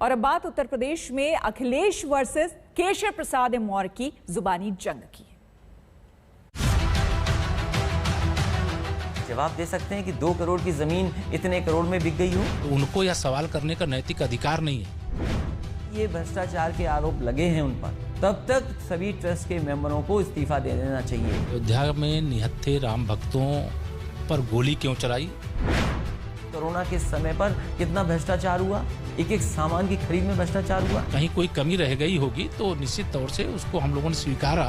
और अब बात उत्तर प्रदेश में अखिलेश वर्सेस केशव प्रसाद मौर्य की जुबानी जंग की। जवाब दे सकते हैं कि 2 करोड़ की जमीन इतने करोड़ में बिक गई हो? उनको यह सवाल करने का नैतिक अधिकार नहीं है। ये भ्रष्टाचार के आरोप लगे हैं उन पर, तब तक सभी ट्रस्ट के मेंबरों को इस्तीफा दे देना चाहिए। अयोध्या में निहत्थे राम भक्तों पर गोली क्यों चलाई? कोरोना के समय पर कितना भ्रष्टाचार हुआ, एक सामान की खरीद में भ्रष्टाचार हुआ। कहीं कोई कमी रह गई होगी तो निश्चित तौर से उसको हम लोगों ने स्वीकारा।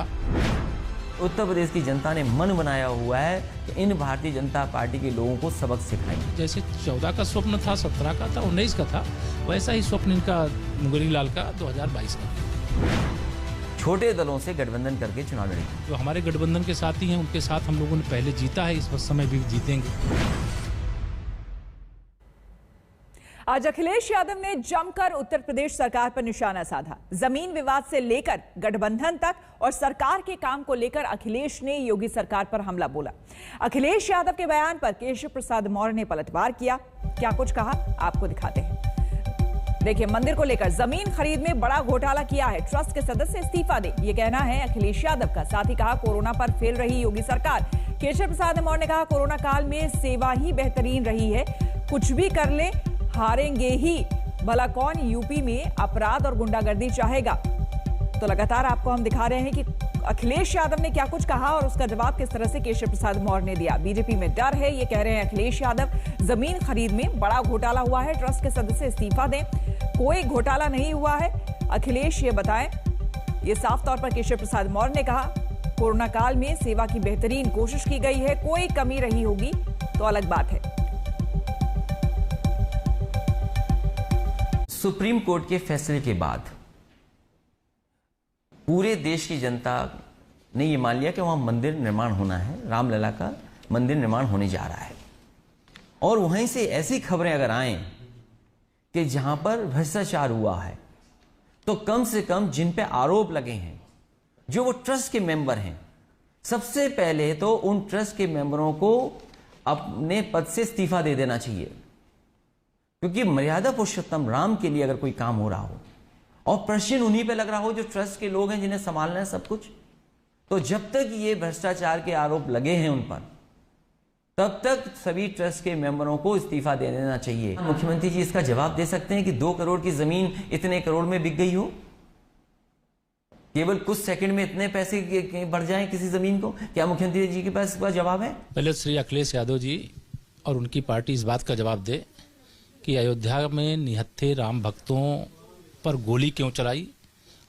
उत्तर प्रदेश की जनता ने मन बनाया हुआ है कि इन भारतीय जनता पार्टी के लोगों को सबक सिखाएंगे। जैसे 14 का स्वप्न था, 17 का था, 19 का था, वैसा ही स्वप्न इनका मुंगेरी लाल का 2022 का। छोटे दलों से गठबंधन करके चुनाव लड़ेंगे। जो हमारे गठबंधन के साथी हैं उनके साथ हम लोगों ने पहले जीता है, इस समय भी जीतेंगे। आज अखिलेश यादव ने जमकर उत्तर प्रदेश सरकार पर निशाना साधा। जमीन विवाद से लेकर गठबंधन तक और सरकार के काम को लेकर अखिलेश ने योगी सरकार पर हमला बोला। अखिलेश यादव के बयान पर केशव प्रसाद मौर्य ने पलटवार किया। क्या कुछ कहा आपको दिखाते हैं। देखिए, मंदिर को लेकर जमीन खरीद में बड़ा घोटाला किया है, ट्रस्ट के सदस्य इस्तीफा दे, ये कहना है अखिलेश यादव का। साथ ही कहा कोरोना पर फेल रही योगी सरकार। केशव प्रसाद मौर्य ने कहा कोरोना काल में सेवा ही बेहतरीन रही है, कुछ भी कर ले हारेंगे ही, भला कौन यूपी में अपराध और गुंडागर्दी चाहेगा। तो लगातार आपको हम दिखा रहे हैं कि अखिलेश यादव ने क्या कुछ कहा और उसका जवाब किस तरह से केशव प्रसाद मौर्य ने दिया। बीजेपी में डर है, ये कह रहे हैं अखिलेश यादव। जमीन खरीद में बड़ा घोटाला हुआ है, ट्रस्ट के सदस्य इस्तीफा दें। कोई घोटाला नहीं हुआ है, अखिलेश ये बताएं। ये साफ तौर पर केशव प्रसाद मौर्य ने कहा कोरोना काल में सेवा की बेहतरीन कोशिश की गई है, कोई कमी रही होगी तो अलग बात है। सुप्रीम कोर्ट के फैसले के बाद पूरे देश की जनता ने यह मान लिया कि वहां मंदिर निर्माण होना है, रामलला का मंदिर निर्माण होने जा रहा है। और वहीं से ऐसी खबरें अगर आएं कि जहां पर भ्रष्टाचार हुआ है, तो कम से कम जिन पे आरोप लगे हैं, जो वो ट्रस्ट के मेंबर हैं, सबसे पहले तो उन ट्रस्ट के मेंबरों को अपने पद से इस्तीफा दे देना चाहिए। क्योंकि मर्यादा पुरुषोत्तम राम के लिए अगर कोई काम हो रहा हो और प्रश्न उन्हीं पे लग रहा हो जो ट्रस्ट के लोग हैं, जिन्हें संभालना है सब कुछ, तो जब तक ये भ्रष्टाचार के आरोप लगे हैं उन पर, तब तक सभी ट्रस्ट के मेंबरों को इस्तीफा दे देना चाहिए। मुख्यमंत्री जी इसका जवाब दे सकते हैं कि 2 करोड़ की जमीन इतने करोड़ में बिक गई हो? केवल कुछ सेकंड में इतने पैसे बढ़ जाएं किसी जमीन को? क्या मुख्यमंत्री जी के पास इसका जवाब है? पहले श्री अखिलेश यादव जी और उनकी पार्टी इस बात का जवाब दे कि अयोध्या में निहत्थे राम भक्तों पर गोली क्यों चलाई,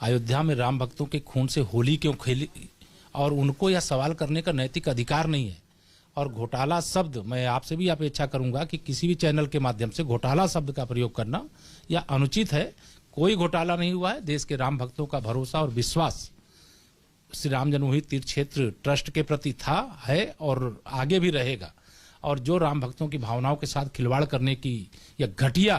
अयोध्या में राम भक्तों के खून से होली क्यों खेली, और उनको यह सवाल करने का नैतिक अधिकार नहीं है। और घोटाला शब्द, मैं आपसे भी अपेक्षा करूंगा कि किसी भी चैनल के माध्यम से घोटाला शब्द का प्रयोग करना यह अनुचित है। कोई घोटाला नहीं हुआ है। देश के राम भक्तों का भरोसा और विश्वास श्री राम जन्मभूमि तीर्थ क्षेत्र ट्रस्ट के प्रति था, है और आगे भी रहेगा। और जो राम भक्तों की भावनाओं के साथ खिलवाड़ करने की या घटिया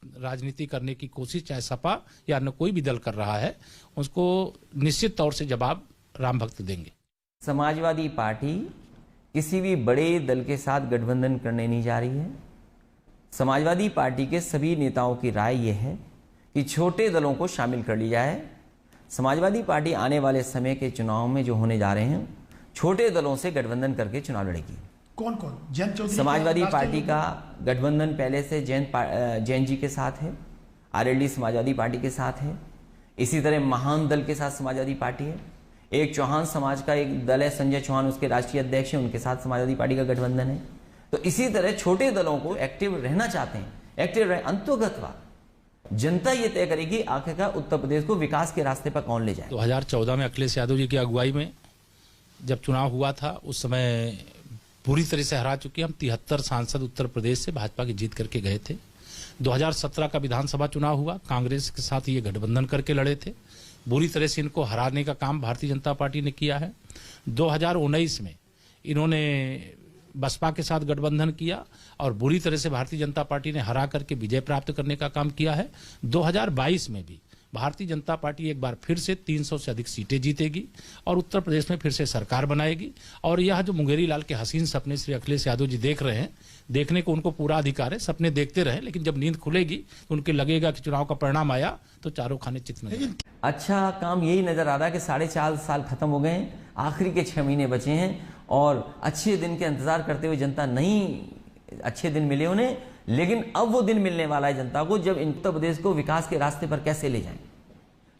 राजनीति करने की कोशिश चाहे सपा या अन्य कोई भी दल कर रहा है, उसको निश्चित तौर से जवाब राम भक्त देंगे। समाजवादी पार्टी किसी भी बड़े दल के साथ गठबंधन करने नहीं जा रही है। समाजवादी पार्टी के सभी नेताओं की राय यह है कि छोटे दलों को शामिल कर लिया जाए। समाजवादी पार्टी आने वाले समय के चुनाव में जो होने जा रहे हैं, छोटे दलों से गठबंधन करके चुनाव लड़ेगी। कौन कौन? जैन चौधरी समाजवादी पार्टी का गठबंधन पहले से जैन जी के साथ है, आरएलडी समाजवादी पार्टी के साथ है। इसी तरह महान दल के साथ समाजवादी पार्टी है। एक चौहान समाज का एक दल है, संजय चौहान उसके राष्ट्रीय अध्यक्ष हैं, उनके साथ समाजवादी पार्टी का गठबंधन है। तो इसी तरह छोटे दलों को एक्टिव रहना चाहते हैं, एक्टिव रहे। अंतोगतवा जनता ये तय करेगी आखिरकार उत्तर प्रदेश को विकास के रास्ते पर कौन ले जाए। 2014 में अखिलेश यादव जी की अगुवाई में जब चुनाव हुआ था, उस समय पूरी तरह से हरा चुके हम 73 सांसद उत्तर प्रदेश से भाजपा की जीत करके गए थे। 2017 का विधानसभा चुनाव हुआ, कांग्रेस के साथ ये गठबंधन करके लड़े थे। बुरी तरह से इनको हराने का काम भारतीय जनता पार्टी ने किया है। 2019 में इन्होंने बसपा के साथ गठबंधन किया और बुरी तरह से भारतीय जनता पार्टी ने हरा करके विजय प्राप्त करने का काम किया है। 2022 में भी भारतीय जनता पार्टी एक बार फिर से 300 से अधिक सीटें जीतेगी और उत्तर प्रदेश में फिर से सरकार बनाएगी। और यह जो मुंगेरी लाल के हसीन सपने श्री अखिलेश यादव जी देख रहे हैं, देखने को उनको पूरा अधिकार है, सपने देखते रहे, लेकिन जब नींद खुलेगी तो उनके लगेगा कि चुनाव का परिणाम आया तो चारों खाने चित में। अच्छा काम यही नजर आ रहा है कि 4.5 साल खत्म हो गए हैं, आखिरी के 6 महीने बचे हैं और अच्छे दिन के इंतजार करते हुए जनता नहीं अच्छे दिन मिले उन्हें, लेकिन अब वो दिन मिलने वाला है जनता को जब उत्तर प्रदेश को विकास के रास्ते पर कैसे ले जाएं।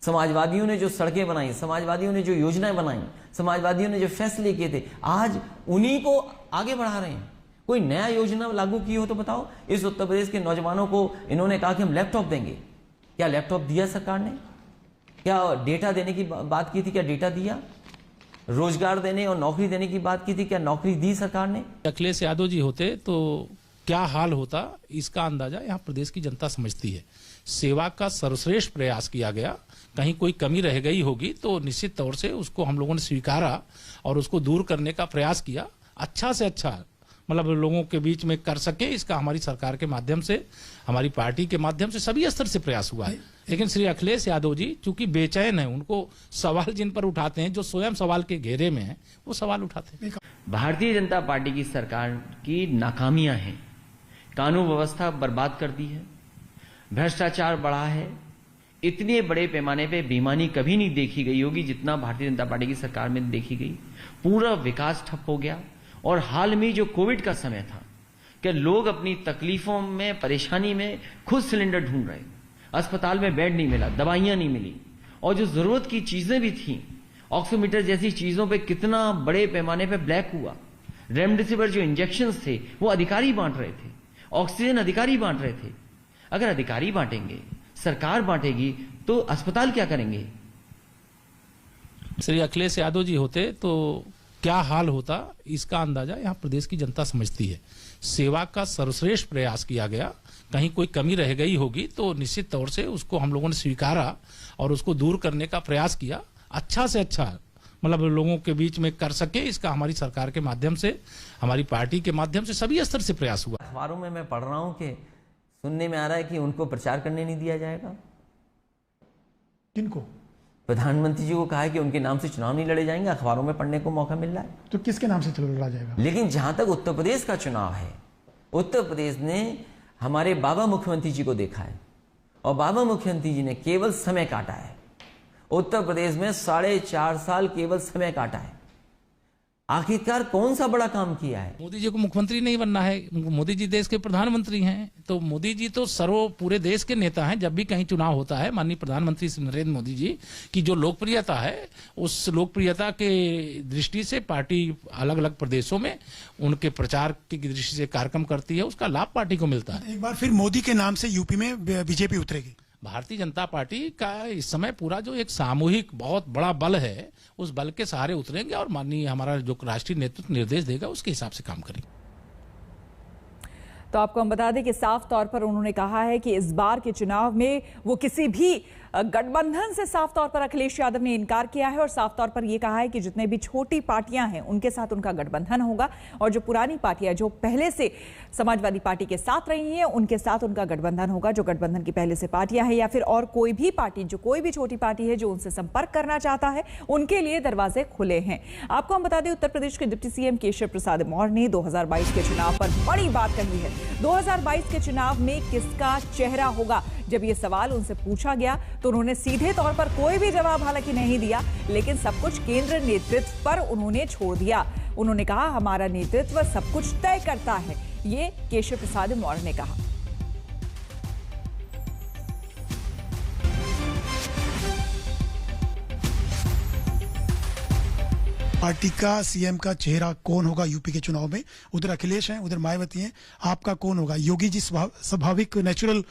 समाजवादियों ने जो सड़कें बनाई, समाजवादियों ने जो योजनाएं बनाई, समाजवादियों ने जो फैसले किए थे, आज उन्हीं को आगे बढ़ा रहे हैं। कोई नया योजना लागू की हो तो बताओ। इस उत्तर प्रदेश के नौजवानों को इन्होंने कहा कि हम लैपटॉप देंगे, क्या लैपटॉप दिया सरकार ने? क्या डेटा देने की बात की थी, क्या डेटा दिया? रोजगार देने और नौकरी देने की बात की थी, क्या नौकरी दी सरकार ने? अखिलेश यादव जी होते तो क्या हाल होता, इसका अंदाजा यहाँ प्रदेश की जनता समझती है। सेवा का सर्वश्रेष्ठ प्रयास किया गया, कहीं कोई कमी रह गई होगी तो निश्चित तौर से उसको हम लोगों ने स्वीकारा और उसको दूर करने का प्रयास किया। अच्छा से अच्छा मतलब लोगों के बीच में कर सके, इसका हमारी सरकार के माध्यम से, हमारी पार्टी के माध्यम से सभी स्तर से प्रयास हुआ है। लेकिन श्री अखिलेश यादव जी चूंकि बेचैन है, उनको सवाल जिन पर उठाते हैं, जो स्वयं सवाल के घेरे में है, वो सवाल उठाते हैं। भारतीय जनता पार्टी की सरकार की नाकामियां हैं, कानून व्यवस्था बर्बाद कर दी है, भ्रष्टाचार बढ़ा है, इतने बड़े पैमाने पे बेईमानी कभी नहीं देखी गई होगी जितना भारतीय जनता पार्टी की सरकार में देखी गई। पूरा विकास ठप हो गया। और हाल में जो कोविड का समय था कि लोग अपनी तकलीफों में, परेशानी में खुद सिलेंडर ढूंढ रहे, अस्पताल में बेड नहीं मिला, दवाइयां नहीं मिली, और जो जरूरत की चीजें भी थी, ऑक्सीमीटर जैसी चीजों पे कितना बड़े पैमाने पे ब्लैक हुआ। रेमडेसिविर जो इंजेक्शंस थे वो अधिकारी बांट रहे थे, ऑक्सीजन अधिकारी बांट रहे थे। अगर अधिकारी बांटेंगे, सरकार बांटेगी तो अस्पताल क्या करेंगे? श्री अखिलेश यादव जी होते तो क्या हाल होता, इसका अंदाजा यहाँ प्रदेश की जनता समझती है। सेवा का सर्वश्रेष्ठ प्रयास किया गया, कहीं कोई कमी रह गई होगी तो निश्चित तौर से उसको हम लोगों ने स्वीकारा और उसको दूर करने का प्रयास किया। अच्छा से अच्छा मतलब लोगों के बीच में कर सके, इसका हमारी सरकार के माध्यम से, हमारी पार्टी के माध्यम से सभी स्तर से प्रयास हुआ। अखबारों में मैं पढ़ रहा हूं कि सुनने में आ रहा है कि उनको प्रचार करने नहीं दिया जाएगा। किनको? प्रधानमंत्री जी को कहा है कि उनके नाम से चुनाव नहीं लड़े जाएंगे। अखबारों में पढ़ने को मौका मिल रहा है। तो किसके नाम से लड़ा जाएगा? लेकिन जहां तक उत्तर प्रदेश का चुनाव है, उत्तर प्रदेश ने हमारे बाबा मुख्यमंत्री जी को देखा है और बाबा मुख्यमंत्री जी ने केवल समय काटा है। उत्तर प्रदेश में 4.5 साल केवल समय काटा है। आखिरकार कौन सा बड़ा काम किया है? मोदी जी को मुख्यमंत्री नहीं बनना है, मोदी जी देश के प्रधानमंत्री हैं, तो मोदी जी तो पूरे देश के नेता हैं। जब भी कहीं चुनाव होता है, माननीय प्रधानमंत्री श्री नरेंद्र मोदी जी की जो लोकप्रियता है, उस लोकप्रियता के दृष्टि से पार्टी अलग अलग प्रदेशों में उनके प्रचार की दृष्टि से कार्यक्रम करती है, उसका लाभ पार्टी को मिलता है। एक बार फिर मोदी के नाम से यूपी में बीजेपी उतरेगी। भारतीय जनता पार्टी का इस समय पूरा जो एक सामूहिक बहुत बड़ा बल है, उस बल के सहारे उतरेंगे और माननीय हमारा जो राष्ट्रीय नेतृत्व निर्देश देगा उसके हिसाब से काम करेंगे। तो आपको हम बता दें कि साफ तौर पर उन्होंने कहा है कि इस बार के चुनाव में वो किसी भी गठबंधन से साफ तौर पर अखिलेश यादव ने इनकार किया है और साफ तौर पर यह कहा है कि जितने भी छोटी पार्टियां हैं उनके साथ उनका गठबंधन होगा और जो पुरानी पार्टियां जो पहले से समाजवादी पार्टी के साथ रही हैं उनके साथ उनका गठबंधन होगा। जो गठबंधन की पहले से पार्टियां हैं या फिर और कोई भी पार्टी, जो कोई भी छोटी पार्टी है जो उनसे संपर्क करना चाहता है, उनके लिए दरवाजे खुले हैं। आपको हम बता दें, उत्तर प्रदेश के डिप्टी सीएम केशव प्रसाद मौर्य ने 2022 के चुनाव पर बड़ी बात कही है। 2022 के चुनाव में किसका चेहरा होगा, जब ये सवाल उनसे पूछा गया तो उन्होंने सीधे तौर पर कोई भी जवाब हालांकि नहीं दिया, लेकिन सब कुछ केंद्र नेतृत्व पर उन्होंने छोड़ दिया। उन्होंने कहा, हमारा नेतृत्व सब कुछ तय करता है, ये केशव प्रसाद मौर्य ने कहा। पार्टी का सीएम का चेहरा कौन होगा यूपी के चुनाव में? उधर अखिलेश हैं, उधर मायावती हैं, आपका कौन होगा? योगी जी स्वाभाविक नेचुरल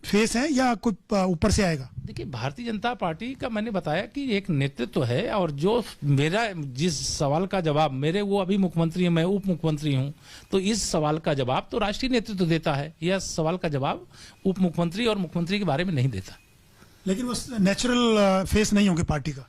फेस है या कोई ऊपर से आएगा? देखिए, भारतीय जनता पार्टी का मैंने बताया कि एक नेतृत्व है और जो मेरा जिस सवाल का जवाब मेरे, वो अभी मुख्यमंत्री है, मैं उप मुख्यमंत्री हूं, तो इस सवाल का जवाब तो राष्ट्रीय नेतृत्व देता है। यह सवाल का जवाब उप मुख्यमंत्री और मुख्यमंत्री के बारे में नहीं देता। लेकिन वो नेचुरल फेस नहीं होंगे पार्टी का।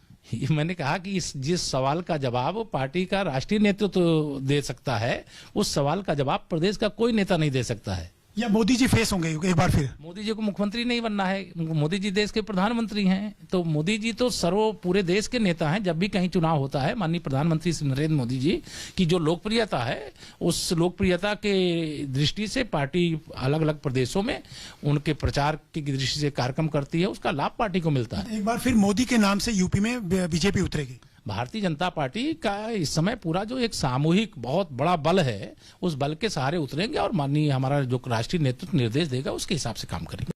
मैंने कहा कि इस जिस सवाल का जवाब पार्टी का राष्ट्रीय नेतृत्व दे सकता है, उस सवाल का जवाब प्रदेश का कोई नेता नहीं दे सकता है। या मोदी जी फेस होंगे एक बार फिर? मोदी जी को मुख्यमंत्री नहीं बनना है, मोदी जी देश के प्रधानमंत्री हैं, तो मोदी जी तो पूरे देश के नेता हैं। जब भी कहीं चुनाव होता है, माननीय प्रधानमंत्री श्री नरेंद्र मोदी जी की जो लोकप्रियता है, उस लोकप्रियता के दृष्टि से पार्टी अलग अलग प्रदेशों में उनके प्रचार की दृष्टि से कार्यक्रम करती है, उसका लाभ पार्टी को मिलता है। एक बार फिर मोदी के नाम से यूपी में बीजेपी उतरेगी? भारतीय जनता पार्टी का इस समय पूरा जो एक सामूहिक बहुत बड़ा बल है, उस बल के सहारे उतरेंगे और माननीय हमारा जो राष्ट्रीय नेतृत्व निर्देश देगा उसके हिसाब से काम करेंगे।